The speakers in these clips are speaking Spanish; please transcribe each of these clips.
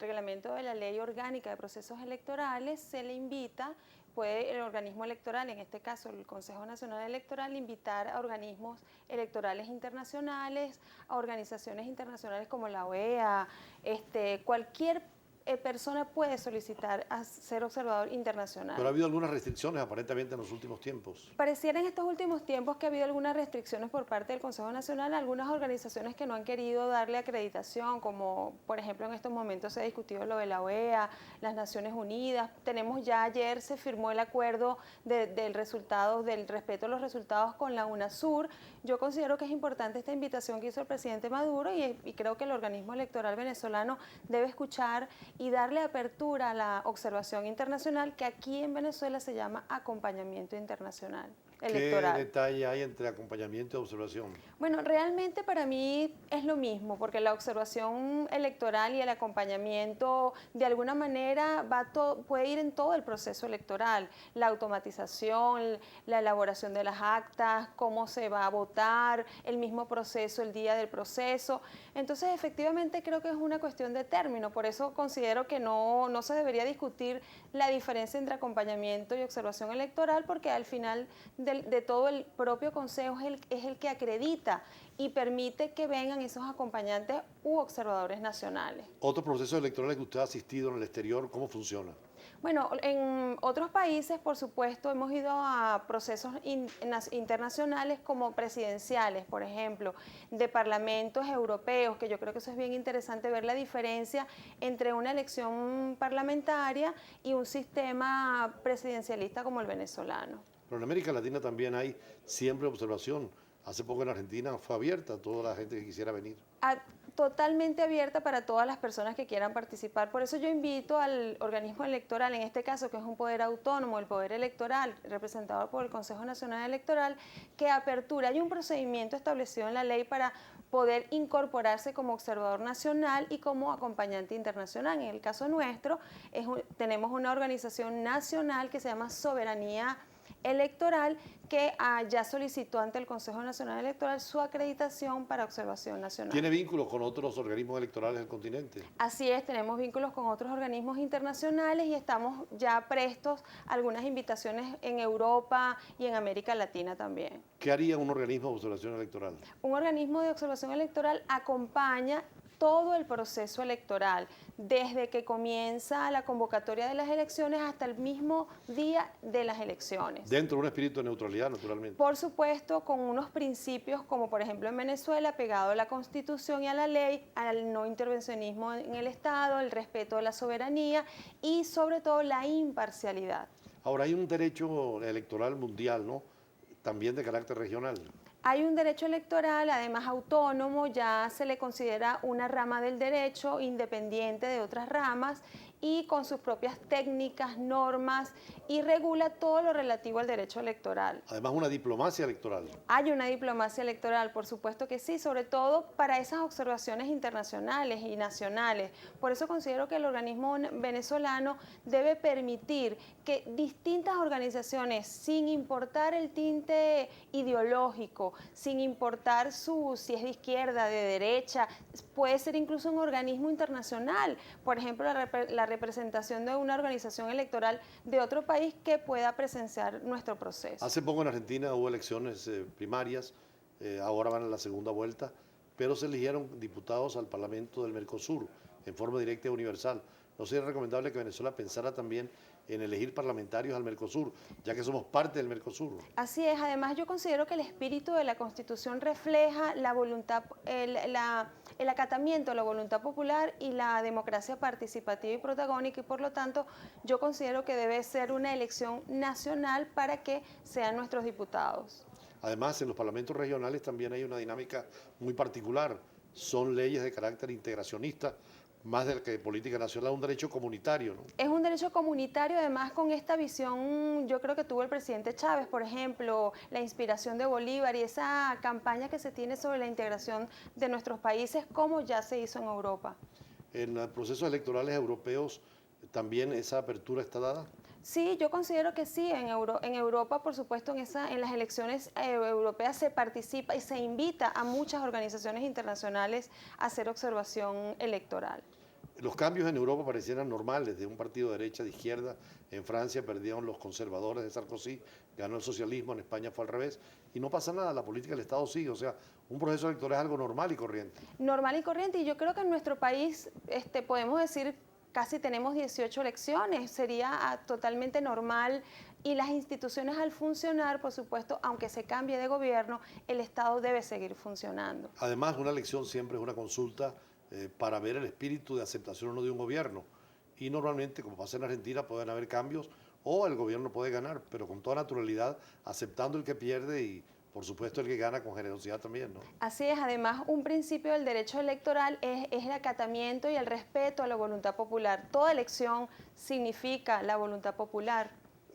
reglamento de la Ley Orgánica de Procesos Electorales se le invita, puede el organismo electoral, en este caso el Consejo Nacional Electoral, invitar a organismos electorales internacionales, a organizaciones internacionales como la OEA, cualquier persona puede solicitar a ser observador Pero ha internacional. habido algunas restricciones aparentemente en los últimos tiempos. Pareciera en estos últimos tiempos que ha habido algunas restricciones por parte del Consejo Nacional, algunas organizaciones que no han querido darle acreditación, como por ejemplo en estos momentos se ha discutido lo de la OEA, las Naciones Unidas. Tenemos ya ayer se firmó el acuerdo del resultado, del respeto a los resultados con la UNASUR. Yo considero que es importante esta invitación que hizo el presidente Maduro y creo que el organismo electoral venezolano debe escuchar y darle apertura a la observación internacional, que aquí en Venezuela se llama acompañamiento internacional ¿Qué electoral. detalle hay entre acompañamiento y observación? Bueno, realmente para mí es lo mismo, porque la observación electoral y el acompañamiento de alguna manera puede ir en todo el proceso electoral, la automatización, la elaboración de las actas, cómo se va a votar, el mismo proceso, el día del proceso. Entonces, efectivamente creo que es una cuestión de término, por eso considero que no se debería discutir la diferencia entre acompañamiento y observación electoral, porque al final de todo el propio Consejo es el que acredita y permite que vengan esos acompañantes u observadores nacionales. ¿Otros procesos electorales que usted ha asistido en el exterior, cómo funciona? Bueno, en otros países, por supuesto, hemos ido a procesos internacionales como presidenciales, por ejemplo, de parlamentos europeos, que yo creo que eso es bien interesante ver la diferencia entre una elección parlamentaria y un sistema presidencialista como el venezolano. Pero en América Latina también hay siempre observación. Hace poco en Argentina fue abierta a toda la gente que quisiera venir. Totalmente abierta para todas las personas que quieran participar. Por eso yo invito al organismo electoral, en este caso que es un poder autónomo, el poder electoral, representado por el Consejo Nacional Electoral, que apertura. Hay un procedimiento establecido en la ley para poder incorporarse como observador nacional y como acompañante internacional. En el caso nuestro, tenemos una organización nacional que se llama Soberanía Electoral, que ya solicitó ante el Consejo Nacional Electoral su acreditación para observación nacional. ¿Tiene vínculos con otros organismos electorales del continente? Así es, tenemos vínculos con otros organismos internacionales y estamos ya prestos a algunas invitaciones en Europa y en América Latina también. ¿Qué haría un organismo de observación electoral? Un organismo de observación electoral acompaña todo el proceso electoral, desde que comienza la convocatoria de las elecciones hasta el mismo día de las elecciones. Dentro de un espíritu de neutralidad, naturalmente. Por supuesto, con unos principios como por ejemplo en Venezuela, pegado a la Constitución y a la ley, al no intervencionismo en el Estado, el respeto de la soberanía y sobre todo la imparcialidad. Ahora hay un derecho electoral mundial, ¿no? También de carácter regional. Hay un derecho electoral, además autónomo, ya se le considera una rama del derecho independiente de otras ramas y con sus propias técnicas, normas y regula todo lo relativo al derecho electoral. Además, una diplomacia electoral. Hay una diplomacia electoral, por supuesto que sí, sobre todo para esas observaciones internacionales y nacionales. Por eso considero que el organismo venezolano debe permitir que distintas organizaciones, sin importar el tinte ideológico, sin importar si es de izquierda, de derecha, puede ser incluso un organismo internacional, por ejemplo, la representación de una organización electoral de otro país que pueda presenciar nuestro proceso. Hace poco en Argentina hubo elecciones primarias, ahora van a la segunda vuelta, pero se eligieron diputados al Parlamento del Mercosur en forma directa y universal. ¿No sería recomendable que Venezuela pensara también en elegir parlamentarios al Mercosur, ya que somos parte del Mercosur? Así es, además yo considero que el espíritu de la Constitución refleja la voluntad, el acatamiento a la voluntad popular y la democracia participativa y protagónica, y por lo tanto yo considero que debe ser una elección nacional para que sean nuestros diputados. Además, en los parlamentos regionales también hay una dinámica muy particular. Son leyes de carácter integracionista, más de que política nacional, un derecho comunitario, ¿no? Es un derecho comunitario, además con esta visión, yo creo que tuvo el presidente Chávez, por ejemplo, la inspiración de Bolívar y esa campaña que se tiene sobre la integración de nuestros países, como ya se hizo en Europa. En los procesos electorales europeos también esa apertura está dada. Sí, yo considero que sí. En Europa, por supuesto, en las elecciones europeas se participa y se invita a muchas organizaciones internacionales a hacer observación electoral. Los cambios en Europa parecieran normales, de un partido de derecha, de izquierda. En Francia perdieron los conservadores de Sarkozy, ganó el socialismo, en España fue al revés. Y no pasa nada, la política del Estado sigue. O sea, un proceso electoral es algo normal y corriente. Normal y corriente, y yo creo que en nuestro país podemos decir casi tenemos 18 elecciones, sería totalmente normal y las instituciones al funcionar, por supuesto, aunque se cambie de gobierno, el Estado debe seguir funcionando. Además, una elección siempre es una consulta para ver el espíritu de aceptación o no de un gobierno. Y normalmente, como pasa en Argentina, pueden haber cambios o el gobierno puede ganar, pero con toda naturalidad, aceptando el que pierde y, por supuesto, el que gana con generosidad también, ¿no? Así es, además, un principio del derecho electoral es el acatamiento y el respeto a la voluntad popular. Toda elección significa la voluntad popular.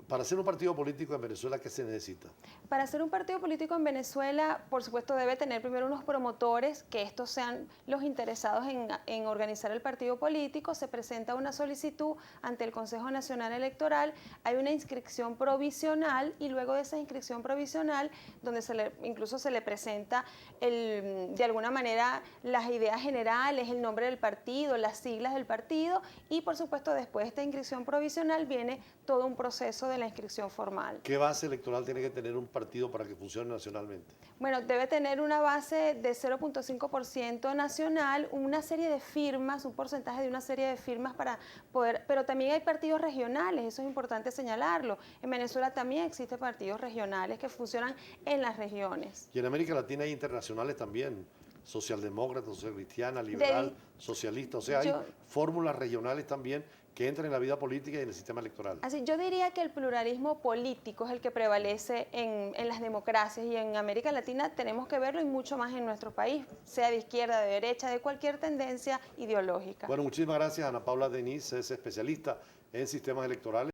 Para hacer un partido político en Venezuela, ¿qué se necesita? Para hacer un partido político en Venezuela, por supuesto, debe tener primero unos promotores, que estos sean los interesados en organizar el partido político. Se presenta una solicitud ante el Consejo Nacional Electoral, hay una inscripción provisional y luego de esa inscripción provisional, donde incluso se le presenta de alguna manera las ideas generales, el nombre del partido, las siglas del partido y, por supuesto, después de esta inscripción provisional viene todo un proceso de la inscripción formal. ¿Qué base electoral tiene que tener un partido para que funcione nacionalmente? Bueno, debe tener una base de 0.5% nacional, una serie de firmas, un porcentaje de una serie de firmas para poder, pero también hay partidos regionales, eso es importante señalarlo. En Venezuela también existen partidos regionales que funcionan en las regiones. Y en América Latina hay internacionales también, socialdemócrata, socialcristiana, liberal, socialista, o sea, hay fórmulas regionales también que entran en la vida política y en el sistema electoral. Así, yo diría que el pluralismo político es el que prevalece en las democracias y en América Latina tenemos que verlo y mucho más en nuestro país, sea de izquierda, de derecha, de cualquier tendencia ideológica. Bueno, muchísimas gracias. Ana Paula Denis es especialista en sistemas electorales.